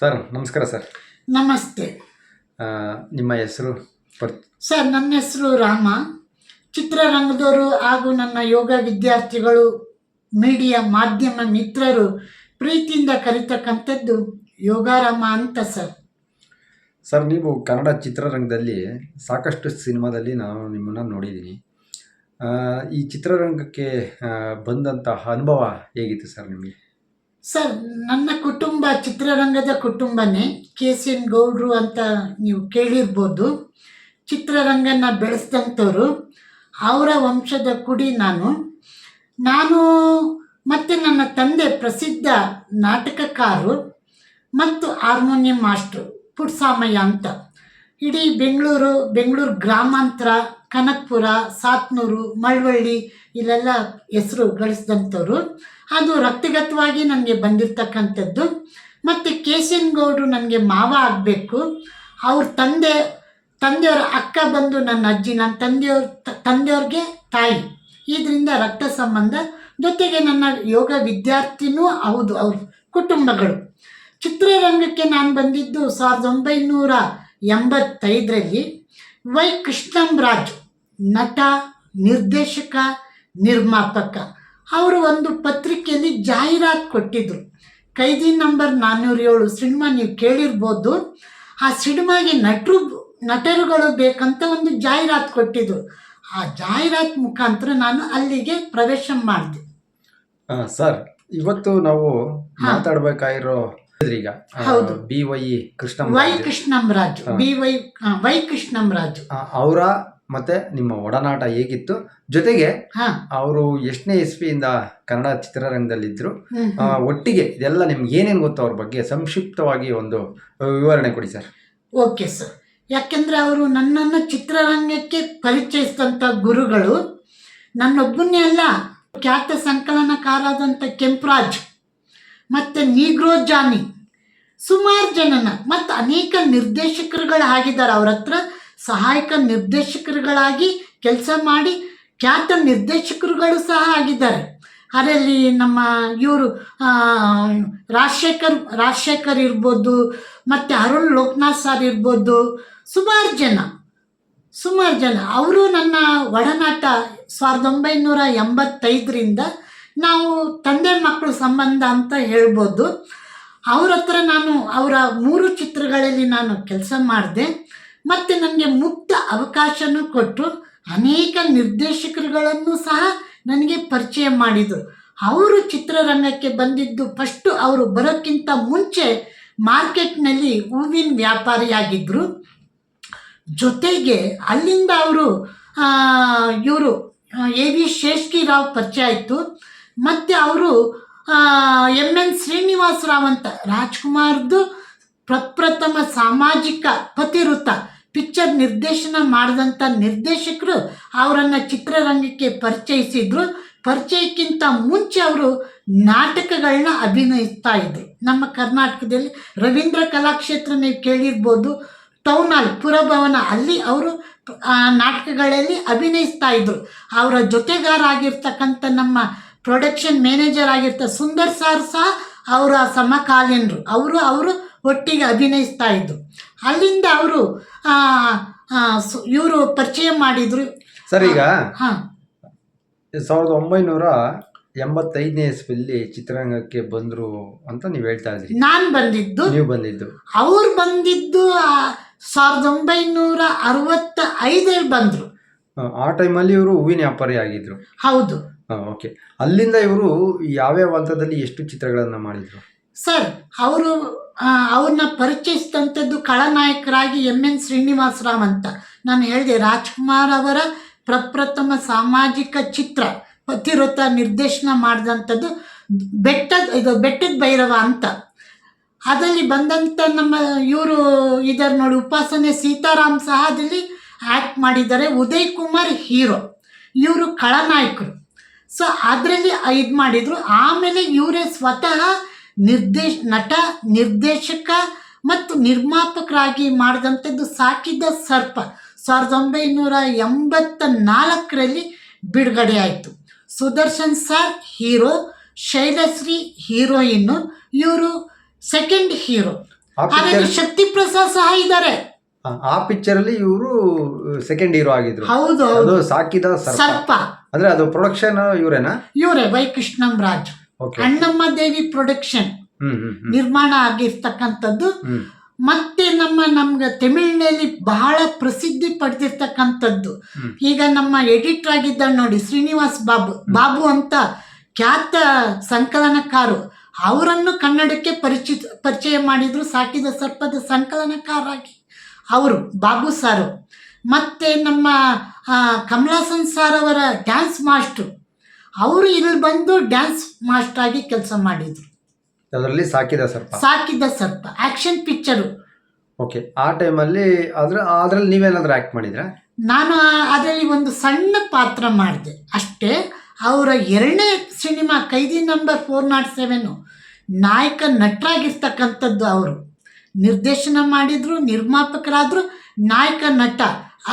Sir ನಮಸ್ಕಾರ sir. ನಮಸ್ತೆ ನಿಮ್ಮ ಹೆಸರು? ಸರ್, ನನ್ನ ಹೆಸರು ರಾಮ. ಚಿತ್ರರಂಗದವರು ಹಾಗೂ ನನ್ನ ಯೋಗ ವಿದ್ಯಾರ್ಥಿಗಳು, ಮೀಡಿಯಾ ಮಾಧ್ಯಮ ಮಿತ್ರರು ಪ್ರೀತಿಯಿಂದ ಕರೀತಕ್ಕಂಥದ್ದು ಯೋಗಾರಾಮ ಅಂತ ಸರ್. ಸರ್, ನೀವು ಕನ್ನಡ ಚಿತ್ರರಂಗದಲ್ಲಿ ಸಾಕಷ್ಟು ಸಿನಿಮಾದಲ್ಲಿ ನಾನು ನಿಮ್ಮನ್ನು ನೋಡಿದ್ದೀನಿ. ಈ ಚಿತ್ರರಂಗಕ್ಕೆ ಬಂದಂತಹ ಅನುಭವ ಹೇಗಿತ್ತು ಸರ್ ನಿಮಗೆ? ಸರ್, ನನ್ನ ಕುಟುಂಬ ಚಿತ್ರರಂಗದ ಕುಟುಂಬನೇ. KCN ಗೌಡ್ರು ಅಂತ ನೀವು ಕೇಳಿರ್ಬೋದು. ಚಿತ್ರರಂಗನ ಬೆಳೆಸಿದಂಥವ್ರು, ಅವರ ವಂಶದ ಕುಡಿ ನಾನು ಮತ್ತು ನನ್ನ ತಂದೆ ಪ್ರಸಿದ್ಧ ನಾಟಕಕಾರರು ಮತ್ತು ಹಾರ್ಮೋನಿಯಂ ಮಾಸ್ಟ್ರು ಪುಟ್ಸಾಮಯ್ಯ ಅಂತ. ಇಡೀ ಬೆಂಗಳೂರು ಗ್ರಾಮಾಂತರ, ಕನಕಪುರ, ಸಾತ್ನೂರು, ಮಳವಳ್ಳಿ ಇಲ್ಲೆಲ್ಲ ಹೆಸರು ಗಳಿಸಿದಂಥವ್ರು. ಅದು ವ್ಯಕ್ತಿಗತವಾಗಿ ನನಗೆ ಬಂದಿರತಕ್ಕಂಥದ್ದು. ಮತ್ತು KCN ಗೌಡ್ರು ನನಗೆ ಮಾವ ಆಗಬೇಕು. ಅವ್ರ ತಂದೆಯವರ ಅಕ್ಕ ಬಂದು ನನ್ನ ಅಜ್ಜಿ, ನನ್ನ ತಂದೆಯವ್ರಿಗೆ ತಾಯಿ. ಇದರಿಂದ ರಕ್ತ ಸಂಬಂಧ. ಜೊತೆಗೆ ನನ್ನ ಯೋಗ ವಿದ್ಯಾರ್ಥಿನೂ ಹೌದು ಅವ್ರ ಕುಟುಂಬಗಳು. ಚಿತ್ರರಂಗಕ್ಕೆ ನಾನು ಬಂದಿದ್ದು 1985ರಲ್ಲಿ. ವೈ ಕೃಷ್ಣಂರಾಜ್ ನಟ, ನಿರ್ದೇಶಕ, ನಿರ್ಮಾಪಕ. ಅವರು ಒಂದು ಪತ್ರಿಕೆಯಲ್ಲಿ ಜಾಹೀರಾತು ಕೊಟ್ಟಿದ್ದರು. ಕೈದಿ ನಂಬರ್ 407 ಸಿನಿಮಾ ನೀವು ಕೇಳಿರ್ಬೋದು. ಆ ಸಿನಿಮಾಗೆ ನಟರುಗಳು ಬೇಕಂತ ಒಂದು ಜಾಹೀರಾತು ಕೊಟ್ಟಿದ್ದರು. ಆ ಜಾಹೀರಾತು ಮುಖಾಂತರ ನಾನು ಅಲ್ಲಿಗೆ ಪ್ರವೇಶ ಮಾಡಿದೆ. ಸರ್, ಇವತ್ತು ನಾವು ಮಾತಾಡಬೇಕಾಗಿರೋ ಈಗ ವೈ ಕೃಷ್ಣಂರಾಜು ಅವರ ಮತ್ತೆ ನಿಮ್ಮ ಒಡನಾಟ ಹೇಗಿತ್ತು? ಜೊತೆಗೆ ಅವರು ಎಷ್ಟನೇ ಇಸ್ವಿಯಿಂದ ಕನ್ನಡ ಚಿತ್ರರಂಗದಲ್ಲಿದ್ದರು, ಒಟ್ಟಿಗೆ ಇದೆಲ್ಲ ನಿಮ್ಗೆ ಏನೇನು ಗೊತ್ತು ಅವ್ರ ಬಗ್ಗೆ ಸಂಕ್ಷಿಪ್ತವಾಗಿ ಒಂದು ವಿವರಣೆ ಕೊಡಿ ಸರ್. Okay sir. ಯಾಕೆಂದರೆ ಅವರು ನನ್ನನ್ನು ಚಿತ್ರರಂಗಕ್ಕೆ ಪರಿಚಯಿಸಿದಂಥ ಗುರುಗಳು. ನನ್ನೊಬ್ಬನೇ ಅಲ್ಲ, ಖ್ಯಾತ ಸಂಕಲನಕಾರಾದಂಥ ಕೆಂಪರಾಜ್ ಮತ್ತು ನೀಗ್ರೋ ಜಾನಿ, ಸುಮಾರು ಜನನ ಮತ್ತು ಅನೇಕ ನಿರ್ದೇಶಕರುಗಳಾಗಿದ್ದಾರೆ. ಅವ್ರ ಹತ್ರ ಸಹಾಯಕ ನಿರ್ದೇಶಕರುಗಳಾಗಿ ಕೆಲಸ ಮಾಡಿ ಖ್ಯಾತ ನಿರ್ದೇಶಕರುಗಳು ಸಹ ಆಗಿದ್ದಾರೆ. ಅದರಲ್ಲಿ ನಮ್ಮ ಇವರು ರಾಜಶೇಖರ್ ಇರ್ಬೋದು, ಮತ್ತು ಅರುಣ್ ಲೋಕನಾಥ್ ಸರ್ ಇರ್ಬೋದು, ಸುಮಾರು ಜನ ಅವರು ನನ್ನ ಒಡನಾಟ 1985ರಿಂದ ನಾವು ತಂದೆ ಮಕ್ಕಳು ಸಂಬಂಧ ಅಂತ ಹೇಳ್ಬೋದು. ಅವ್ರ ಹತ್ರ ಅವರ 3 ಚಿತ್ರಗಳಲ್ಲಿ ನಾನು ಕೆಲಸ ಮಾಡಿದೆ. ಮತ್ತು ನನಗೆ ಮುಕ್ತ ಅವಕಾಶನೂ ಕೊಟ್ಟು ಅನೇಕ ನಿರ್ದೇಶಕರುಗಳನ್ನು ಸಹ ನನಗೆ ಪರಿಚಯ ಮಾಡಿದರು. ಅವರು ಚಿತ್ರರಂಗಕ್ಕೆ ಬಂದಿದ್ದು ಫಸ್ಟು ಅವರು ಬರೋಕ್ಕಿಂತ ಮುಂಚೆ ಮಾರ್ಕೆಟ್ನಲ್ಲಿ ಹೂವಿನ ವ್ಯಾಪಾರಿಯಾಗಿದ್ದರು. ಜೊತೆಗೆ ಅಲ್ಲಿಂದ ಇವರು AV ಶೇಷಗಿರಾವ್ ಪರಿಚಯ ಆಯಿತು. ಮತ್ತು ಅವರು MN ಶ್ರೀನಿವಾಸರಾವ್ ಅಂತ ರಾಜ್ಕುಮಾರ್ದು ಪ್ರಪ್ರಥಮ ಸಾಮಾಜಿಕ ಪತಿವೃತ ಪಿಕ್ಚರ್ ನಿರ್ದೇಶನ ಮಾಡಿದಂಥ ನಿರ್ದೇಶಕರು ಅವರನ್ನು ಚಿತ್ರರಂಗಕ್ಕೆ ಪರಿಚಯಿಸಿದ್ರು. ಪರಿಚಯಕ್ಕಿಂತ ಮುಂಚೆ ಅವರು ನಾಟಕಗಳನ್ನ ಅಭಿನಯಿಸ್ತಾ ಇದ್ರು. ನಮ್ಮ ಕರ್ನಾಟಕದಲ್ಲಿ ರವೀಂದ್ರ ಕಲಾಕ್ಷೇತ್ರ ನೀವು ಕೇಳಿರ್ಬೋದು, ಟೌನ್ ಹಾಲ್ ಪುರಭವನ, ಅಲ್ಲಿ ಅವರು ನಾಟಕಗಳಲ್ಲಿ ಅಭಿನಯಿಸ್ತಾ ಇದ್ರು. ಅವರ ಜೊತೆಗಾರ ಆಗಿರ್ತಕ್ಕಂಥ ನಮ್ಮ ಪ್ರೊಡಕ್ಷನ್ ಮ್ಯಾನೇಜರ್ ಸುಂದರ್ ಸಾರ್ ಸಹ ಅವರ ಸಮಕಾಲೀನರು. ಅವರು ಒಟ್ಟಿಗೆ ಅಭಿನಯಿಸ್ತಾ ಇದ್ರು. ಅಲ್ಲಿಂದ ಇವರು ಪರಿಚಯ ಮಾಡಿದರು ಸರ್. ಈಗ 1985ನೇ ಇಸ್ವಿಯಲ್ಲಿ ಚಿತ್ರರಂಗಕ್ಕೆ ಬಂದರು ಅಂತ ನೀವು ಹೇಳ್ತಾ ಇದ್ರಿ. ನಾನು ಬಂದಿದ್ದು, ನೀವು ಬಂದಿದ್ದು, ಅವ್ರು ಬಂದಿದ್ದು 1965ರಲ್ಲಿ ಬಂದರು. ಆ ಟೈಮಲ್ಲಿ ಇವರು ಹೂವಿನ ವ್ಯಾಪಾರಿ ಆಗಿದ್ರು. ಹೌದು. ಓಕೆ. ಅಲ್ಲಿಂದ ಇವರು ಯಾವ್ಯಾವ ಹಂತದಲ್ಲಿ ಎಷ್ಟು ಚಿತ್ರಗಳನ್ನು ಮಾಡಿದರು ಸರ್? ಅವ್ರನ್ನ ಪರಿಚಯಿಸಿದಂಥದ್ದು ಖಳನಾಯಕರಾಗಿ MN ಶ್ರೀನಿವಾಸರಾವ್ ಅಂತ ನಾನು ಹೇಳಿದೆ. ರಾಜ್ಕುಮಾರ್ ಅವರ ಪ್ರಪ್ರಥಮ ಸಾಮಾಜಿಕ ಚಿತ್ರ ಪತಿವ್ರತ ನಿರ್ದೇಶನ ಮಾಡಿದಂಥದ್ದು ಬೆಟ್ಟದ ಭೈರವ ಅಂತ. ಅದರಲ್ಲಿ ಬಂದಂಥ ನಮ್ಮ ಇವರು ಇದರ ನೋಡಿ, ಉಪಾಸನೆ ಸೀತಾರಾಮ್ ಸಹ ಅದರಲ್ಲಿ ಆ್ಯಕ್ಟ್ ಮಾಡಿದ್ದಾರೆ. ಉದಯ್ ಕುಮಾರ್ ಹೀರೋ, ಇವರು ಖಳನಾಯಕರು. ಸೊ ಅದರಲ್ಲಿ ಇದು ಮಾಡಿದರು. ಆಮೇಲೆ ಇವರೇ ಸ್ವತಃ ನಟ, ನಿರ್ದೇಶಕ ಮತ್ತು ನಿರ್ಮಾಪಕರಾಗಿ ಮಾಡಿದಂಥದ್ದು ಸಾಕಿದ ಸರ್ಪ 1984ರಲ್ಲಿ ಬಿಡುಗಡೆ ಆಯಿತು. Sudarshan sir hero, Shailashree heroine, ಇವರು ಸೆಕೆಂಡ್ ಹೀರೋ. ಆ ಪಿಕ್ಚರ್ ಅದರಲ್ಲಿ ಶಕ್ತಿ ಪ್ರಸಾದ್ ಸಹ ಇದ್ದಾರೆ. ಆ ಪಿಕ್ಚರ್ ಅಲ್ಲಿ ಇವರು ಸೆಕೆಂಡ್ ಹೀರೋ ಆಗಿದ್ರು. ಹೌದು ಅದು ಹೌದು. ಸಾಕಿದ ಸರ್ಪ. ಸರ್ಪ ಅಂದ್ರೆ ಅದು ಪ್ರೊಡಕ್ಷನ್ ಇವರೇನಾ? ಇವರೇ ವೈ ಕೃಷ್ಣಂರಾಜ್. ಓಕೆ. ಅಣ್ಣಮ್ಮ ದೇವಿ ಪ್ರೊಡಕ್ಷನ್ ನಿರ್ಮಾಣ ಆಗಿರ್ತಕ್ಕಂಥದ್ದು. ಮತ್ತೆ ನಮ್ಗೆ ತಮಿಳಿನಲ್ಲಿ ಬಹಳ ಪ್ರಸಿದ್ಧಿ ಪಡೆದಿರ್ತಕ್ಕಂಥದ್ದು. ಈಗ ನಮ್ಮ ಎಡಿಟರ್ ಆಗಿದ್ದ ನೋಡಿ ಶ್ರೀನಿವಾಸ್ ಬಾಬು ಅಂತ ಖ್ಯಾತ ಸಂಕಲನಕಾರರು. ಅವರನ್ನು ಕನ್ನಡಕ್ಕೆ ಪರಿಚಯ ಮಾಡಿದ್ರು ಸಾಕಿದ ಸರ್ಪದ ಸಂಕಲನಕಾರರಾಗಿ ಅವರು ಬಾಬು ಸಾರು. ಮತ್ತು ನಮ್ಮ ಕಮಲಾಸನ್ ಸಾರ್ ಅವರ ಡ್ಯಾನ್ಸ್ ಮಾಸ್ಟ್ರು, ಅವರು ಇಲ್ಲಿ ಬಂದು ಡ್ಯಾನ್ಸ್ ಮಾಸ್ಟರ್ ಆಗಿ ಕೆಲಸ ಮಾಡಿದರು. ಅದರಲ್ಲಿ ಸಾಕಿದ ಸರ್ಪ ಆಕ್ಷನ್ ಪಿಕ್ಚರು. ಓಕೆ. ಆ ಟೈಮಲ್ಲಿ ಅದ್ರಲ್ಲಿ ನೀವೇನಾದ್ರೂ ಆ್ಯಕ್ಟ್ ಮಾಡಿದ್ರಾ? ನಾನು ಅದರಲ್ಲಿ ಒಂದು ಸಣ್ಣ ಪಾತ್ರ ಮಾಡಿದೆ ಅಷ್ಟೇ. ಅವರ 2ನೇ ಸಿನಿಮಾ ಕೈದಿ ನಂಬರ್ 407 ನಾಯಕ ನಟರಾಗಿರ್ತಕ್ಕಂಥದ್ದು. ಅವರು ನಿರ್ದೇಶನ ಮಾಡಿದರು, ನಿರ್ಮಾಪಕರಾದರು, ನಾಯಕ ನಟ.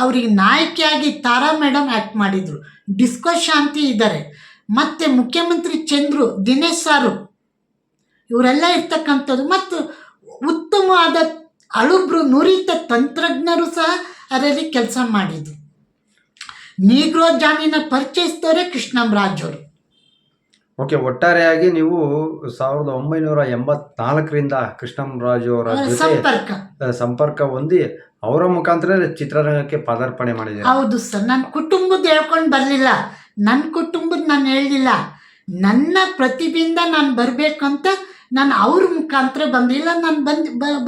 ಅವರಿಗೆ ನಾಯಕಿಯಾಗಿ ತಾರಾ ಮೇಡಮ್ ಆ್ಯಕ್ಟ್ ಮಾಡಿದರು. ಡಿಸ್ಕೋ ಶಾಂತಿ ಇದ್ದಾರೆ, ಮತ್ತು ಮುಖ್ಯಮಂತ್ರಿ ಚಂದ್ರು, ದಿನೇಶ್ ಸಾರು, ಇವರೆಲ್ಲ ಇರ್ತಕ್ಕಂಥದ್ದು. ಮತ್ತು ಉತ್ತಮವಾದ ಅಳುಬ್ರು ನುರಿತ ತಂತ್ರಜ್ಞರು ಸಹ ಅದರಲ್ಲಿ ಕೆಲಸ ಮಾಡಿದರು. ನೀಗ್ರೋ ಜಾನಿನ ಪರಿಚಯಿಸಿದವರೇ ಕೃಷ್ಣಂರಾಜ್ ಅವರು. ಓಕೆ. ಒಟ್ಟಾರೆಯಾಗಿ ನೀವು 1984ರಿಂದ ಕೃಷ್ಣಂರಾಜು ಅವರ ಜೊತೆ ಸಂಪರ್ಕ ಹೊಂದಿ ಅವರ ಮುಖಾಂತರ ಚಿತ್ರರಂಗಕ್ಕೆ ಪದಾರ್ಪಣೆ ಮಾಡಿದ್ದೀರಿ. ಹೌದು ಸರ್. ನನ್ನ ಕುಟುಂಬದ ಹೇಳ್ಕೊಂಡು ಬರಲಿಲ್ಲ, ನನ್ನ ಕುಟುಂಬದ ನಾನು ಹೇಳಲಿಲ್ಲ. ನನ್ನ ಪ್ರತಿಭೆಯಿಂದ ನಾನು ಬರಬೇಕಂತ ನಾನು ಅವ್ರ ಮುಖಾಂತರ ಬಂದಿಲ್ಲ. ನಾನು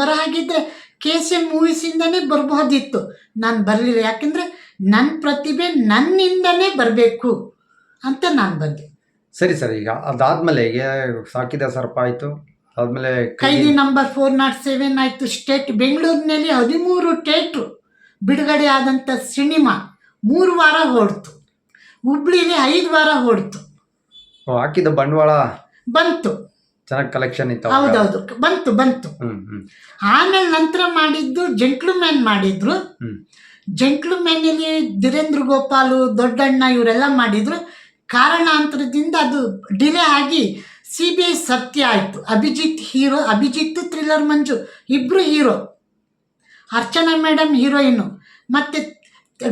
ಬರ ಹಾಗಿದ್ದರೆ KCM ಮೂವೀಸಿಂದನೇ ಬರ್ಬೋದಿತ್ತು. ನಾನು ಬರಲಿಲ್ಲ, ಯಾಕೆಂದರೆ ನನ್ನ ಪ್ರತಿಭೆ ನನ್ನಿಂದನೇ ಬರಬೇಕು ಅಂತ ನಾನು ಬಂದೆ. ಸರಿ ಸರ್. ಈಗ ಅದಾದ್ಮೇಲೆ ಈಗ ಸಾಕಿದ ಸರ್ಪ ಆಯಿತು, ಅದಾದ್ಮೇಲೆ ಕೈದಿ ನಂಬರ್ 407 ಆಯಿತು. ಸ್ಟೇಟ್ ಬೆಂಗಳೂರಿನಲ್ಲಿ 13 ಥಿಯೇಟ್ರು ಬಿಡುಗಡೆ ಆದಂಥ ಸಿನಿಮಾ 3 ವಾರ ಓಡ್ತು. ಹುಬ್ಳಿಲಿ 5 ವಾರ ಓಡ್ತು. ಹಾಕಿದ ಬಂಡವಾಳ ಬಂತು, ಚೆನ್ನಾಗಿ ಕಲೆಕ್ಷನ್ ಇತ್ತು. ಹೌದೌದು, ಬಂತು. ಆಮೇಲೆ ನಂತರ ಮಾಡಿದ್ದು ಜೆಂಟ್ಲ್ಮ್ಯಾನ್ ಮಾಡಿದ್ರು. ಜೆಂಟ್ಲ್ಮ್ಯಾನಲ್ಲಿ ಧೀರೇಂದ್ರ ಗೋಪಾಲು, ದೊಡ್ಡಣ್ಣ ಇವರೆಲ್ಲ ಮಾಡಿದ್ರು. ಕಾರಣಾಂತರದಿಂದ ಅದು ಡಿಲೇ ಆಗಿ CBI ಸತ್ಯ ಆಯಿತು. ಅಭಿಜಿತ್ ಥ್ರಿಲ್ಲರ್ ಮಂಜು ಇಬ್ಬರು ಹೀರೋ, ಅರ್ಚನಾ ಮೇಡಮ್ ಹೀರೋಯಿನು, ಮತ್ತು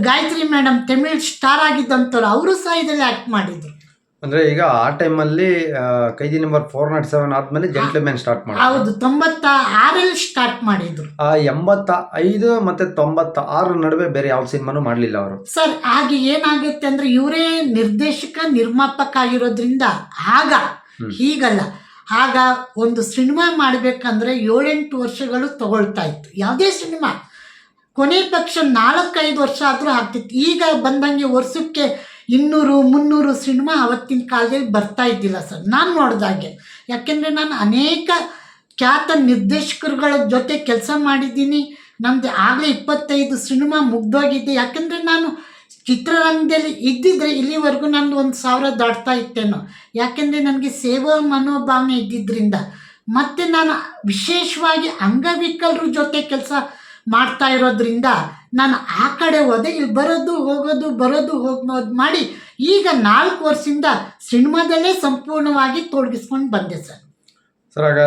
ಗಾಯತ್ರಿ ಮೇಡಮ್ ತಮಿಳ್ ಸ್ಟಾರ್ ಆಗಿದ್ದಂಥವ್ರು, ಅವರು ಸಹ ಇದರಲ್ಲಿ ಆ್ಯಕ್ಟ್ ಮಾಡಿದರು. ಅಂದರೆ ಈಗ ಆ ಟೈಮಲ್ಲಿ ಕೈದಿ ನಂಬರ್ 407 ಆದಮೇಲೆ ಜೆಂಟ್ಲ್ಮ್ಯಾನ್ ಸ್ಟಾರ್ಟ್ ಮಾಡಿ. ಹೌದು, 96ರಲ್ಲಿ ಸ್ಟಾರ್ಟ್ ಮಾಡಿದ್ರು. 85 ಮತ್ತು 96 ನಡುವೆ ಬೇರೆ ಯಾವ ಸಿನಿಮಾನು ಮಾಡಲಿಲ್ಲ ಅವರು. ಸರ್, ಹಾಗೆ ಏನಾಗುತ್ತೆ ಅಂದರೆ ಇವರೇ ನಿರ್ದೇಶಕ ನಿರ್ಮಾಪಕ ಆಗಿರೋದ್ರಿಂದ ಹೀಗಲ್ಲ. ಆಗ ಒಂದು ಸಿನಿಮಾ ಮಾಡಬೇಕಂದ್ರೆ 7-8 ವರ್ಷಗಳು ತಗೊಳ್ತಾ ಇತ್ತು. ಯಾವುದೇ ಸಿನಿಮಾ ಕೊನೆ ಪಕ್ಷ 4-5 ವರ್ಷ ಆದರೂ ಆಗ್ತಿತ್ತು. ಈಗ ಬಂದಂಗೆ ವರ್ಷಕ್ಕೆ 200-300 ಸಿನಿಮಾ ಅವತ್ತಿನ ಕಾಲದಲ್ಲಿ ಬರ್ತಾ ಇದ್ದಿಲ್ಲ ಸರ್, ನಾನು ನೋಡಿದಾಗೆ. ಯಾಕೆಂದರೆ ನಾನು ಅನೇಕ ಖ್ಯಾತ ನಿರ್ದೇಶಕರುಗಳ ಜೊತೆ ಕೆಲಸ ಮಾಡಿದ್ದೀನಿ. ನಮ್ಮದು ಆಗಲೇ 25 ಸಿನಿಮಾ ಮುಗ್ದೋಗಿದ್ದೆ. ಯಾಕೆಂದರೆ ನಾನು ಚಿತ್ರರಂಗದಲ್ಲಿ ಇದ್ದಿದ್ರೆ ಇಲ್ಲಿವರೆಗೂ ನಾನು 1,000 ದಾಟ್ತಾ ಇತ್ತೇನೋ. ಯಾಕೆಂದರೆ ನನಗೆ ಸೇವಾ ಮನೋಭಾವನೆ ಇದ್ದಿದ್ದರಿಂದ, ಮತ್ತು ನಾನು ವಿಶೇಷವಾಗಿ ಅಂಗವಿಕಲರ ಜೊತೆ ಕೆಲಸ ಮಾಡ್ತಾ ಇರೋದ್ರಿಂದ ನಾನು ಆ ಕಡೆ ಹೋದೆ. ಇಲ್ಲಿ ಬರೋದು ಹೋಗೋದು ಮಾಡಿ ಈಗ 4 ವರ್ಷದಿಂದ ಸಿನಿಮಾದಲ್ಲೇ ಸಂಪೂರ್ಣವಾಗಿ ತೊಡಗಿಸ್ಕೊಂಡು ಬಂದೆ ಸರ್. ಆಗ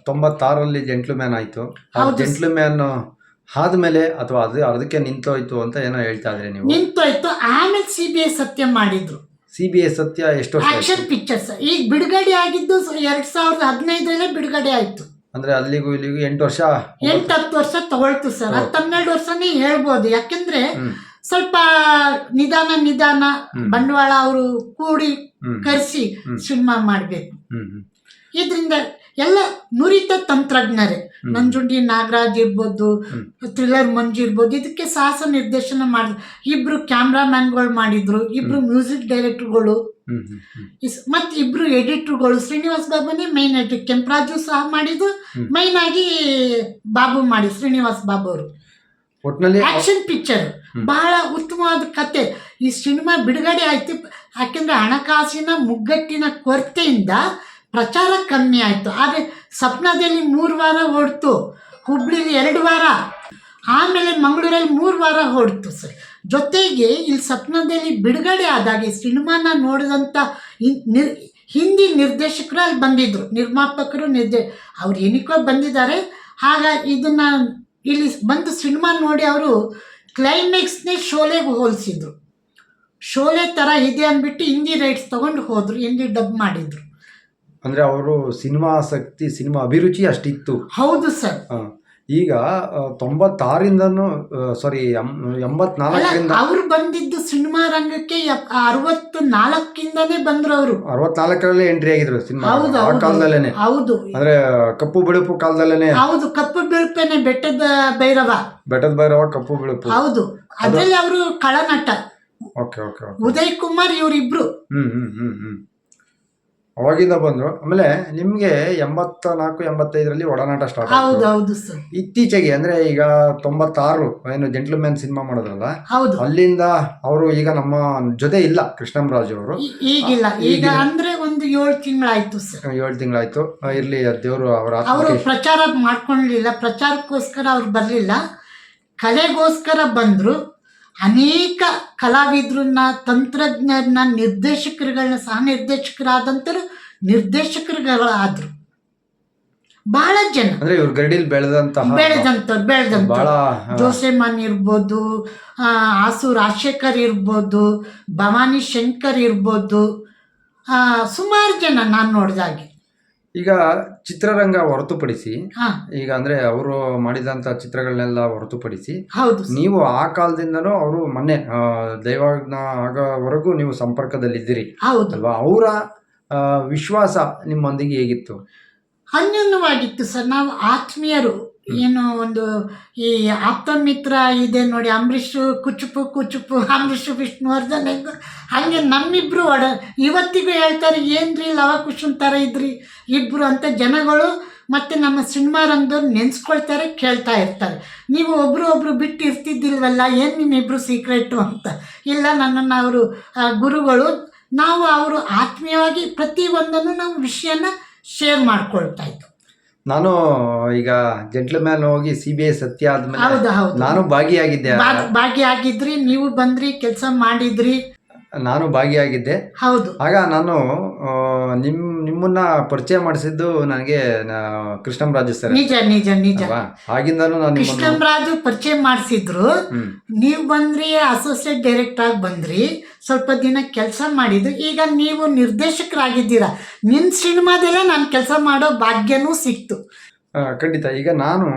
96ರಲ್ಲಿ ಜೆಂಟ್ಲ್ಮ್ಯಾನ್ ಆಯಿತು. ಜೆಂಟ್ಲ್ಮ್ಯಾನ್ ಆದಮೇಲೆ ಅಥವಾ ಅದಕ್ಕೆ ನಿಂತೋಯ್ತು ಅಂತ ಏನೋ ಹೇಳ್ತಾ ಇದ್ರಿ ನೀವು? ನಿಂತೋಯ್ತು. ಆಮೇಲೆ CBI ಸತ್ಯ ಮಾಡಿದ್ರು. CBI ಸತ್ಯ ಎಷ್ಟು ಆಕ್ಷನ್ ಪಿಕ್ಚರ್ಸ್ ಈಗ ಬಿಡುಗಡೆ ಆಗಿದ್ದು 2015ರಲ್ಲೇ ಬಿಡುಗಡೆ ಆಯಿತು. ಅಂದರೆ ಅಲ್ಲಿಗೂ ಇಲ್ಲಿಗೂ 8-10 ವರ್ಷ ತಗೊಳ್ತು ಸರ್. 12 ವರ್ಷನೇ ಹೇಳ್ಬೋದು. ಯಾಕೆಂದರೆ ಸ್ವಲ್ಪ ನಿಧಾನ ಬಂಡವಾಳ ಅವರು ಕೂಡಿ ಕರೆಸಿ ಸಿನಿಮಾ ಮಾಡಬೇಕು. ಇದರಿಂದ ಎಲ್ಲ ನುರಿತ ತಂತ್ರಜ್ಞರೇ, ನಂಜುಂಡಿ ನಾಗರಾಜ್ ಇರ್ಬೋದು, ಥ್ರಿಲ್ಲರ್ ಮಂಜು ಇರ್ಬೋದು, ಇದಕ್ಕೆ ಸಾಹಸ ನಿರ್ದೇಶನ ಮಾಡಿದ್ರು. 2 ಕ್ಯಾಮ್ರಾಮ್ಯಾನ್ಗಳು ಮಾಡಿದ್ರು, 2 ಮ್ಯೂಸಿಕ್ ಡೈರೆಕ್ಟರ್ಗಳು, ಮತ್ತು 2 ಎಡಿಟರ್ಗಳು. ಶ್ರೀನಿವಾಸ್ ಬಾಬುನೇ ಮೈನ್ ಎಡಿಟರ್, ಕೆಂಪರಾಜು ಸಹ ಮಾಡಿದ್ರು. ಮೈನ್ ಆಗಿ ಬಾಬು ಮಾಡಿ ಶ್ರೀನಿವಾಸ್ ಬಾಬು ಅವರು. ಆಕ್ಷನ್ ಪಿಕ್ಚರ್ ಬಹಳ ಉತ್ತಮವಾದ ಕತೆ. ಈ ಸಿನಿಮಾ ಬಿಡುಗಡೆ ಆಯ್ತು. ಯಾಕೆಂದರೆ ಹಣಕಾಸಿನ ಮುಗ್ಗಟ್ಟಿನ ಕೊರತೆಯಿಂದ ಪ್ರಚಾರ ಕಮ್ಮಿ ಆಯಿತು. ಆದರೆ ಸಪ್ನದಲ್ಲಿ 3 ವಾರ ಓಡ್ತು, ಹುಬ್ಳಿಲಿ 2 ವಾರ, ಆಮೇಲೆ ಮಂಗಳೂರಲ್ಲಿ 3 ವಾರ ಓಡ್ತು ಸರ್. ಜೊತೆಗೆ ಇಲ್ಲಿ ಸಪ್ನದಲ್ಲಿ ಬಿಡುಗಡೆ ಆದಾಗ ಈ ಸಿನಿಮಾನ ನೋಡಿದಂಥ ಹಿಂದಿ ನಿರ್ದೇಶಕರು ಅಲ್ಲಿ ಬಂದಿದ್ದರು. ನಿರ್ಮಾಪಕರು ಅವ್ರು ಏನಕ್ಕೋ ಬಂದಿದ್ದಾರೆ. ಆಗ ಇದನ್ನ ಇಲ್ಲಿ ಬಂದು ಸಿನಿಮಾ ನೋಡಿ ಅವರು ಕ್ಲೈಮ್ಯಾಕ್ಸ್ನೇ ಶೋಲೆಗೆ ಹೋಲಿಸಿದ್ರು. ಶೋಲೆ ಥರ ಇದೆ ಅಂದ್ಬಿಟ್ಟು ಹಿಂದಿ ರೈಟ್ಸ್ ತೊಗೊಂಡು ಹೋದರು, ಹಿಂದಿ ಡಬ್ ಮಾಡಿದರು. ಅಂದರೆ ಅವರು ಸಿನಿಮಾ ಆಸಕ್ತಿ, ಸಿನಿಮಾ ಅಭಿರುಚಿ ಅಷ್ಟಿತ್ತು. ಹೌದು ಸರ್. ಈಗ 96ರಿಂದನೂ ಸಾರಿ 84ರಿಂದ ಅವ್ರು ಬಂದಿದ್ದು ಸಿನಿಮಾ ರಂಗಕ್ಕೆ 64ಇಂದನೇ ಬಂದ್ರು. ಅವರು 64ರಲ್ಲಿ ಎಂಟ್ರಿ ಆಗಿದ್ರು ಸಿನಿಮಾ. ಹೌದು ಆ ಕಾಲದಲ್ಲೇನೆ. ಹೌದು ಅಂದ್ರೆ ಕಪ್ಪು ಬಿಳುಪು ಕಾಲದಲ್ಲೇನೆ. ಹೌದು, ಕಪ್ಪು ಬಿಳುಪೇನೆ, ಬೆಟ್ಟದ ಭೈರವ. ಕಪ್ಪು ಬಿಳುಪು. ಹೌದು, ಅದ್ರಲ್ಲಿ ಅವರು ಖಳನಟ. Okay okay. ಉದಯ್ ಕುಮಾರ್ ಇವರಿಬ್ರು. ಅವಾಗಿಂದ ಬಂದ್ರು. ಆಮೇಲೆ ನಿಮ್ಗೆ 84 85ರಲ್ಲಿ ಒಡನಾಟ ಸ್ಟಾರ್ಟ್ ಆಯ್ತು. ಹೌದು ಸರ್. ಇತ್ತೀಚೆಗೆ ಅಂದ್ರೆ ಈಗ 96 ಏನು ಜೆಂಟ್ಲ್ಮ್ಯಾನ್ ಸಿನಿಮಾ ಮಾಡಿದ್ರಲ್ಲ, ಹೌದು, ಅಲ್ಲಿಂದ ಅವರು ಈಗ ನಮ್ಮ ಜೊತೆ ಇಲ್ಲ. ಕೃಷ್ಣಂರಾಜ್ ಅವರು ಈಗಿಲ್ಲ. ಈಗ ಅಂದ್ರೆ ಒಂದು 7 ತಿಂಗಳಾಯ್ತು ಸರ್. 7 ತಿಂಗಳಾಯ್ತು. ಇರ್ಲಿ, ದೇವರು ಅವರು ಪ್ರಚಾರ ಮಾಡ್ಕೊಳ್ಳಲಿಲ್ಲ, ಪ್ರಚಾರಕ್ಕೋಸ್ಕರ ಅವ್ರು ಬರಲಿಲ್ಲ, ಕಲೆಗೋಸ್ಕರ ಬಂದ್ರು. ಅನೇಕ ಕಲಾವಿದ್ರನ್ನ, ತಂತ್ರಜ್ಞರನ್ನ, ನಿರ್ದೇಶಕರುಗಳನ್ನ, ಸಹ ನಿರ್ದೇಶಕರಾದಂಥರು ನಿರ್ದೇಶಕರುಗಳಾದ್ರು ಬಹಳ ಜನ. ಅಂದ್ರೆ ಇವ್ರ ಗಡಿಲ್ ಬೆಳೆದಂಥವ್ರು ಜೋಸೆಮನ್ ಇರ್ಬೋದು, ಆಸು ರಾಜಶೇಖರ್ ಇರ್ಬೋದು, ಭವಾನಿ ಶಂಕರ್ ಇರ್ಬೋದು, ಸುಮಾರು ಜನ ನಾನು ನೋಡಿದಾಗೆ. ಈಗ ಚಿತ್ರರಂಗ ಹೊರತುಪಡಿಸಿ, ಈಗ ಅಂದ್ರೆ ಅವರು ಮಾಡಿದಂತ ಚಿತ್ರಗಳನ್ನೆಲ್ಲ ಹೊರತುಪಡಿಸಿ, ಹೌದು, ನೀವು ಆ ಕಾಲದಿಂದನೂ ಅವರು ಮೊನ್ನೆ ದೈವಾಜ್ಞ ಆಗೋವರೆಗೂ ನೀವು ಸಂಪರ್ಕದಲ್ಲಿದ್ದೀರಿ ಅಲ್ವಾ? ಅವರ ವಿಶ್ವಾಸ ನಿಮ್ಮೊಂದಿಗೆ ಹೇಗಿತ್ತು? ಅನ್ಯೋನ್ಯವಾಗಿತ್ತು ಸರ್. ನಾವು ಆತ್ಮೀಯರು. ಏನು ಒಂದು ಈ ಆಪ್ತ ಮಿತ್ರ ಇದೆ ನೋಡಿ, ಅಂಬರೀಷ್ ಕುಚುಪು, ಅಂಬರೀಷ್ ವಿಷ್ಣುವರ್ಧನ್, ಹಾಗೆ ನಮ್ಮಿಬ್ರು ಇವತ್ತಿಗೂ ಹೇಳ್ತಾರೆ, ಏನ್ರಿ ಲವಕುಶನ್ ಥರ ಇದ್ರಿ ಇಬ್ಬರು ಅಂತ ಜನಗಳು. ಮತ್ತು ನಮ್ಮ ಸಿನಿಮಾ ರಂಗದವ್ರು ನೆನೆಸ್ಕೊಳ್ತಾರೆ, ಕೇಳ್ತಾ ಇರ್ತಾರೆ, ನೀವು ಒಬ್ರು ಬಿಟ್ಟು ಇರ್ತಿದ್ದಿಲ್ವಲ್ಲ, ಏನು ನಿಮ್ಮಿಬ್ರು ಸೀಕ್ರೆಟು ಅಂತ. ಇಲ್ಲ, ನನ್ನನ್ನು ಅವರು ಗುರುಗಳು, ನಾವು ಅವರು ಆತ್ಮೀಯವಾಗಿ ಪ್ರತಿಯೊಂದನ್ನು ನಾವು ವಿಷಯನ ಶೇರ್ ಮಾಡ್ಕೊಳ್ತಾ ಇತ್ತು. ನಾನು ಈಗ ಜೆಂಟ್ಲ್ಮ್ಯಾನ್ ಹೋಗಿ CBI ಸತ್ಯ ಆದ್ಮೇಲೆ ಹೌದು ನಾನು ಭಾಗಿಯಾಗಿದ್ರಿ, ನೀವು ಬಂದ್ರಿ, ಕೆಲಸ ಮಾಡಿದ್ರಿ. ನಾನು ಭಾಗಿಯಾಗಿದ್ದೆ. ಹೌದು. ಆಗ ನಾನು ನಿಮ್ಮನ್ನ ಪರಿಚಯ ಮಾಡಿಸಿದ್ದು ನನಗೆ ಕೃಷ್ಣಂರಾಜು ಸರ್. ನಿಜ. ಆಗಿಂದನೂ ನಾನು ಕೃಷ್ಣಂರಾಜು ಪರಿಚಯ ಮಾಡಿಸಿದ್ರು. ನೀವು ಬಂದ್ರಿ, ಅಸೋಸಿಯೇಟ್ ಡೈರೆಕ್ಟರ್ ಆಗಿ ಬಂದ್ರಿ, ಸ್ವಲ್ಪ ದಿನ ಕೆಲಸ ಮಾಡಿದ್ರು. ಈಗ ನೀವು ನಿರ್ದೇಶಕರಾಗಿದ್ದೀರಾ. ನಿಮ್ಮ ಸಿನಿಮಾದೆಲ್ಲ ನಾನು ಕೆಲಸ ಮಾಡೋ ಭಾಗ್ಯನೂ ಸಿಕ್ತು. ಖಂಡಿತ. ಈಗ ನಾನು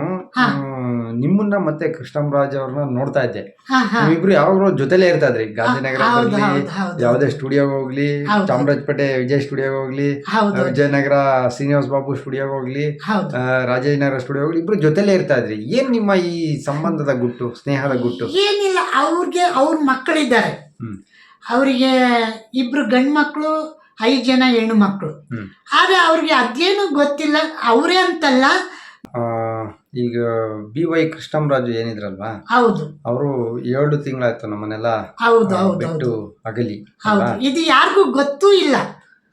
ನಿಮ್ಮನ್ನ ಮತ್ತೆ ಕೃಷ್ಣಂರಾಜ್ ಅವ್ರನ್ನ ನೋಡ್ತಾ ಇದ್ದೆ. ನೀವಿಬ್ರು ಯಾವಾಗಲೂ ಜೊತೆಲೇ ಇರ್ತಾ ಇದ್ರಿ. ಗಾಂಧಿನಗರ ಯಾವುದೇ ಸ್ಟುಡಿಯೋಗೆ ಹೋಗ್ಲಿ, ಚಾಮರಾಜಪೇಟೆ ವಿಜಯ್ ಸ್ಟುಡಿಯೋಗೆ ಹೋಗ್ಲಿ, ವಿಜಯನಗರ ಶ್ರೀನಿವಾಸ್ ಬಾಬು ಸ್ಟುಡಿಯೋಗೆ ಹೋಗ್ಲಿ, ರಾಜಾಜಿನಗರ ಸ್ಟುಡಿಯೋ ಹೋಗ್ಲಿ, ಇಬ್ರು ಜೊತೆಲೇ ಇರ್ತಾ ಇದ್ರಿ. ಏನ್ ನಿಮ್ಮ ಈ ಸಂಬಂಧದ ಗುಟ್ಟು, ಸ್ನೇಹದ ಗುಟ್ಟು? ಏನಿಲ್ಲ, ಅವ್ರ ಮಕ್ಕಳಿದ್ದಾರೆ. ಅವರಿಗೆ 2 ಗಂಡು ಮಕ್ಕಳು, 5 ಜನ ಹೆಣ್ಣು ಮಕ್ಕಳು. ಆದ್ರೆ ಅವ್ರಿಗೆ ಅದೇನು ಗೊತ್ತಿಲ್ಲ. ಅವರೇ ಅಂತಲ್ಲ, ಈಗ BY ಕೃಷ್ಣಂರಾಜು ಏನಿದ್ರಲ್ವಾ, ಹೌದು, ಅವರು 7 ತಿಂಗಳಾಯ್ತು ನಮ್ಮನ್ನೆಲ್ಲ ಬಿಟ್ಟು ಅಗಲಿ. ಇದು ಯಾರಿಗೂ ಗೊತ್ತೂ ಇಲ್ಲ.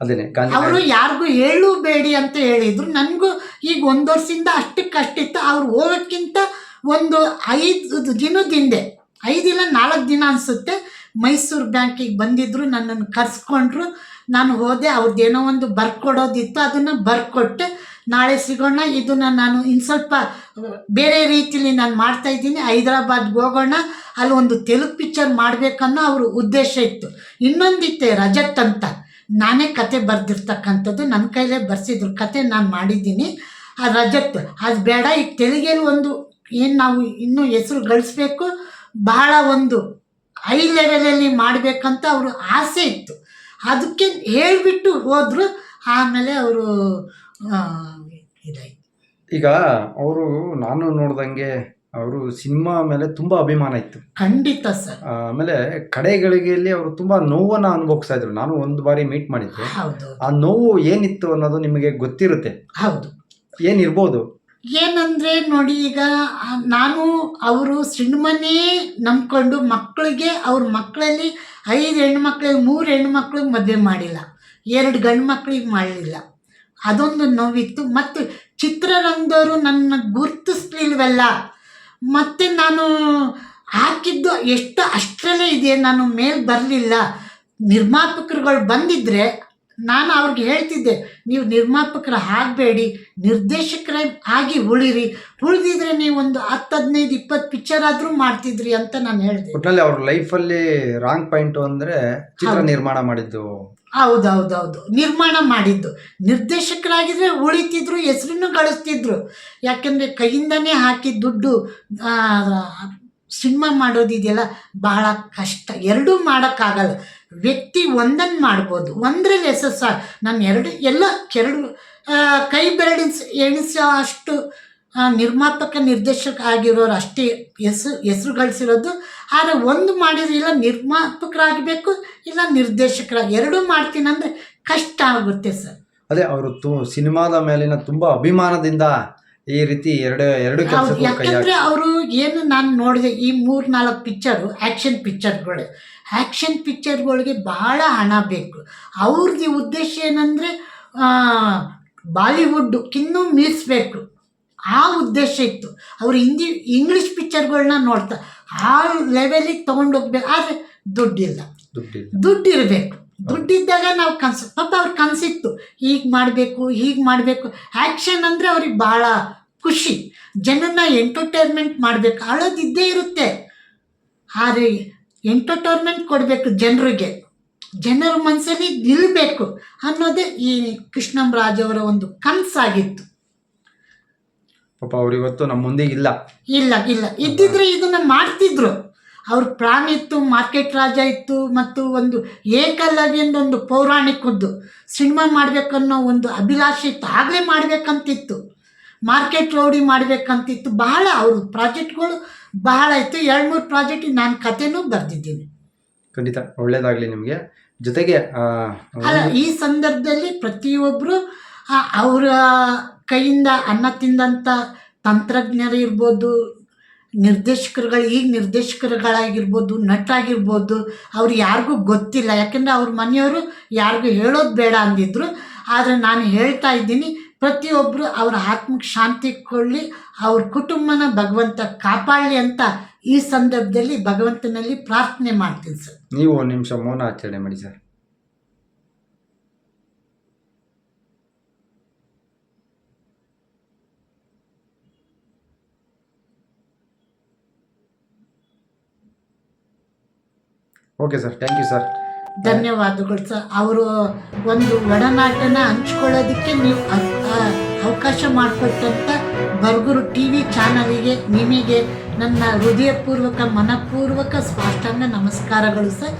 ಅದೇನೆ, ಅವರು ಯಾರಿಗೂ ಹೇಳಬೇಡಿ ಅಂತ ಹೇಳಿದ್ರು. ನನಗೂ ಈಗ 1 ವರ್ಷದಿಂದ ಅಷ್ಟಕ್ಕಿತ್ತು. ಅವ್ರು ಹೋಗೋಕ್ಕಿಂತ ಒಂದು 5 ದಿನದ ಹಿಂದೆ, 5 ಇಲ್ಲ 4 ದಿನ ಅನಿಸುತ್ತೆ, ಮೈಸೂರು ಬ್ಯಾಂಕಿಗೆ ಬಂದಿದ್ರು, ನನ್ನನ್ನು ಕರೆಸ್ಕೊಂಡ್ರು. ನಾನು ಹೋದೆ. ಅವ್ರದ್ದೇನೋ ಒಂದು ಬರ್ಕೊಡೋದಿತ್ತು, ಅದನ್ನು ಬರ್ಕೊಟ್ಟೆ. ನಾಳೆ ಸಿಗೋಣ, ಇದನ್ನು ನಾನು ಇನ್ನು ಸ್ವಲ್ಪ ಬೇರೆ ರೀತಿಲಿ ನಾನು ಮಾಡ್ತಾಯಿದ್ದೀನಿ, ಹೈದರಾಬಾದ್ಗೆ ಹೋಗೋಣ, ಅಲ್ಲಿ ಒಂದು ತೆಲುಗು ಪಿಕ್ಚರ್ ಮಾಡಬೇಕನ್ನೋ ಅವ್ರ ಉದ್ದೇಶ ಇತ್ತು. ಇನ್ನೊಂದಿತ್ತೆ, ರಜತ್ ಅಂತ, ನಾನೇ ಕತೆ ಬರೆದಿರ್ತಕ್ಕಂಥದ್ದು, ನನ್ನ ಕೈಲೇ ಬರ್ಸಿದ್ರು ಕತೆ, ನಾನು ಮಾಡಿದ್ದೀನಿ. ಆ ರಜತ್ ಅದು ಬೇಡ, ಈಗ ತೆಲುಗಲ್ಲಿ ಒಂದು ಏನು ನಾವು ಇನ್ನೂ ಹೆಸರು ಗಳಿಸ್ಬೇಕು, ಬಹಳ ಒಂದು ಹೈ ಲೆವೆಲಲ್ಲಿ ಮಾಡಬೇಕಂತ ಅವರು ಆಸೆ ಇತ್ತು. ಅದಕ್ಕೆ ಹೇಳಿಬಿಟ್ಟು ಹೋದರು. ಆಮೇಲೆ ಅವರು ಇದಾಯಿತು. ಈಗ ಅವರು, ನಾನು ನೋಡ್ದಂಗೆ ಅವರು ಸಿನಿಮಾ ಮೇಲೆ ತುಂಬಾ ಅಭಿಮಾನ ಇತ್ತು. ಖಂಡಿತ ಸರ್. ಆಮೇಲೆ ಕಡೆಗಳಿಗೆಯಲ್ಲಿ ಅವರು ತುಂಬಾ ನೋವನ್ನು ಅನುಭವಿಸ್ತಾ ಇದ್ರು. ನಾನು ಒಂದು ಬಾರಿ ಮೀಟ್ ಮಾಡಿದ್ದೆ. ಆ ನೋವು ಏನಿತ್ತು ಅನ್ನೋದು ನಿಮಗೆ ಗೊತ್ತಿರುತ್ತೆ. ಹೌದು. ಏನಿರ್ಬೋದು? ಏನಂದರೆ ನೋಡಿ, ಈಗ ನಾನು ಅವರು ಸಿನಿಮಾನೇ ನಂಬ್ಕೊಂಡು ಮಕ್ಕಳಿಗೆ, ಅವ್ರ ಮಕ್ಕಳಲ್ಲಿ 5 ಹೆಣ್ಮಕ್ಳಿಗೆ 3 ಹೆಣ್ಮಕ್ಳಿಗೆ ಮದುವೆ ಮಾಡಿಲ್ಲ, 2 ಗಂಡು ಮಕ್ಕಳಿಗೆ ಮಾಡಲಿಲ್ಲ. ಅದೊಂದು ನೋವಿತ್ತು. ಮತ್ತು ಚಿತ್ರರಂಗದವರು ನನ್ನ ಗುರುತಿಸ್ಲಿಲ್ವಲ್ಲ. ಮತ್ತು ನಾನು ಹಾಕಿದ್ದು ಎಷ್ಟು ಅಷ್ಟರಲ್ಲೇ ಇದೆ, ನಾನು ಮೇಲೆ ಬರಲಿಲ್ಲ. ನಿರ್ಮಾಪಕರುಗಳು ಬಂದಿದ್ದರೆ ನಾನು ಅವ್ರಿಗೆ ಹೇಳ್ತಿದ್ದೆ, ನೀವು ನಿರ್ಮಾಪಕರ ಆಗಬೇಡಿ, ನಿರ್ದೇಶಕರೇ ಆಗಿ ಉಳಿದಿದ್ರೆ ನೀವು ಒಂದು 10, 15, 20 ಪಿಕ್ಚರ್ ಆದರೂ ಮಾಡ್ತಿದ್ರಿ ಅಂತ ನಾನು ಹೇಳಿದೆ. ಒಟ್ಟಿನಲ್ಲಿ ಅವ್ರ ಲೈಫಲ್ಲಿ ರಾಂಗ್ ಪಾಯಿಂಟ್ ಅಂದರೆ ಚಿತ್ರ ನಿರ್ಮಾಣ ಮಾಡಿದ್ದು. ಹೌದೌದೌದು, ನಿರ್ಮಾಣ ಮಾಡಿದ್ದು. ನಿರ್ದೇಶಕರಾಗಿದ್ರೆ ಉಳಿತಿದ್ರು, ಹೆಸರನ್ನು ಗಳಿಸ್ತಿದ್ರು. ಯಾಕೆಂದರೆ ಕೈಯಿಂದನೇ ಹಾಕಿ ದುಡ್ಡು ಸಿನಿಮಾ ಮಾಡೋದಿದೆಯಲ್ಲ ಬಹಳ ಕಷ್ಟ. ಎರಡೂ ಮಾಡೋಕ್ಕಾಗಲ್ಲ. ವ್ಯಕ್ತಿ ಒಂದನ್ನು ಮಾಡ್ಬೋದು, ಒಂದರಲ್ಲಿ ಯಶಸ್ಸು. ನಾನು ಎರಡು ಕೈ ಎಣಿಸೋ ಅಷ್ಟು ನಿರ್ಮಾಪಕ ನಿರ್ದೇಶಕ ಆಗಿರೋರು ಅಷ್ಟೇ ಹೆಸರು ಗಳಿಸಿರೋದು. ಆದರೆ ಒಂದು ಮಾಡಿದ್ರೆ ಇಲ್ಲ ನಿರ್ಮಾಪಕರಾಗಬೇಕು, ಇಲ್ಲ ಎರಡೂ ಮಾಡ್ತೀನಿ ಅಂದರೆ ಕಷ್ಟ ಆಗುತ್ತೆ ಸರ್. ಅದೇ ಅವರು ಸಿನಿಮಾದ ಮೇಲಿನ ತುಂಬ ಅಭಿಮಾನದಿಂದ ಈ ರೀತಿ ಎರಡು ಕೆಲಸಕ್ಕೂ ಕೈ ಯಾಕಂದರೆ ಅವರು ಏನು ನಾನು ನೋಡಿದೆ, ಈ 3-4 ಪಿಕ್ಚರು ಆ್ಯಕ್ಷನ್ ಪಿಕ್ಚರ್ಗಳಿಗೆ ಬಹಳ ಹಣ ಬೇಕು. ಅವ್ರದ್ದು ಉದ್ದೇಶ ಏನಂದರೆ ಬಾಲಿವುಡ್ಕಿನ್ನೂ ಮೀರಿಸ್ಬೇಕು, ಆ ಉದ್ದೇಶ ಇತ್ತು. ಅವರು ಇಂಗ್ಲೀಷ್ ಪಿಕ್ಚರ್ಗಳನ್ನ ನೋಡ್ತಾ ಆ ಲೆವೆಲಿಗೆ ತೊಗೊಂಡೋಗ್ಬೇಕು. ಆದರೆ ದುಡ್ಡಿರಬೇಕು. ದುಡ್ಡಿದ್ದಾಗ ನಾವು ಪಾಪ ಅವ್ರಿಗೆ ಕನಸಿತ್ತು, ಹೀಗೆ ಮಾಡಬೇಕು. ಆ್ಯಕ್ಷನ್ ಅಂದರೆ ಅವ್ರಿಗೆ ಭಾಳ ಖುಷಿ, ಜನರನ್ನ ಎಂಟರ್ಟೈನ್ಮೆಂಟ್ ಮಾಡಬೇಕು. ಅಳೋದಿದ್ದೇ ಇರುತ್ತೆ, ಆದರೆ ಎಂಟರ್ಟೈನ್ಮೆಂಟ್ ಕೊಡಬೇಕು ಜನರ ಮನಸ್ಸಲ್ಲಿ ನಿಲ್ಲಬೇಕು ಅನ್ನೋದೇ ಈ ಕೃಷ್ಣಂರಾಜ್ ಅವರ ಒಂದು ಕನಸಾಗಿತ್ತು. ಪಾಪ ಅವರಿವತ್ತು ನಮ್ಮ ಮುಂದೆ ಇಲ್ಲ. ಇದ್ದಿದ್ರೆ ಇದನ್ನು ಮಾಡ್ತಿದ್ರು. ಅವ್ರ ಪ್ರಾಣ ಇತ್ತು, ಮಾರ್ಕೆಟ್ ರಾಜ ಇತ್ತು, ಮತ್ತು ಒಂದು ಏಕಲವ್ಯಂದೊಂದು ಪೌರಾಣಿಕದ್ದು ಸಿನಿಮಾ ಮಾಡಬೇಕನ್ನೋ ಒಂದು ಅಭಿಲಾಷೆ ಇತ್ತು. ಆಗಲೇ ಮಾಡಬೇಕಂತಿತ್ತು, ಮಾರ್ಕೆಟ್ ರೌಡಿ ಮಾಡಬೇಕಂತಿತ್ತು. ಬಹಳ ಅವ್ರ ಪ್ರಾಜೆಕ್ಟ್ಗಳು ಬಹಳ ಇತ್ತು. 2-3 ಪ್ರಾಜೆಕ್ಟಿಗೆ ನಾನು ಕಥೆನೂ ಬರೆದಿದ್ದೀನಿ. ಖಂಡಿತ ಒಳ್ಳೇದಾಗಲಿ ನಿಮಗೆ. ಜೊತೆಗೆ ಅಲ್ಲ, ಈ ಸಂದರ್ಭದಲ್ಲಿ ಪ್ರತಿಯೊಬ್ಬರು ಅವರ ಕೈಯಿಂದ ಅನ್ನ ತಿಂದಂಥ ತಂತ್ರಜ್ಞರು ಇರ್ಬೋದು, ನಿರ್ದೇಶಕರುಗಳಾಗಿರ್ಬೋದು, ನಟರಾಗಿರ್ಬೋದು, ಅವ್ರು ಯಾರಿಗೂ ಗೊತ್ತಿಲ್ಲ. ಯಾಕೆಂದರೆ ಅವ್ರ ಮನೆಯವರು ಯಾರಿಗೂ ಹೇಳೋದು ಬೇಡ ಅಂದಿದ್ರು. ಆದರೆ ನಾನು ಹೇಳ್ತಾ ಇದ್ದೀನಿ, ಪ್ರತಿಯೊಬ್ಬರು ಅವರ ಆತ್ಮಕ್ಕೆ ಶಾಂತಿ ಕೊಳ್ಳಿ, ಅವ್ರ ಕುಟುಂಬನ ಭಗವಂತ ಕಾಪಾಡಲಿ ಅಂತ ಈ ಸಂದರ್ಭದಲ್ಲಿ ಭಗವಂತನಲ್ಲಿ ಪ್ರಾರ್ಥನೆ ಮಾಡ್ತೀನಿ ಸರ್. ನೀವು 1 ನಿಮಿಷ ಮೌನ ಆಚರಣೆ ಮಾಡಿ sir. Okay sir, thank you sir. ಧನ್ಯವಾದಗಳು ಸರ್. ಅವರು ಒಂದು ಒಡನಾಟನ ಹಂಚ್ಕೊಳ್ಳೋದಕ್ಕೆ ನೀವು ಅವಕಾಶ ಮಾಡಿಕೊಟ್ಟಂಥ ಬರ್ಗೂರು TV ಚಾನಲಿಗೆ ನಿಮಗೆ ನನ್ನ ಹೃದಯಪೂರ್ವಕ ಮನಪೂರ್ವಕ ಸಾಷ್ಟಾಂಗ ನಮಸ್ಕಾರಗಳು ಸರ್.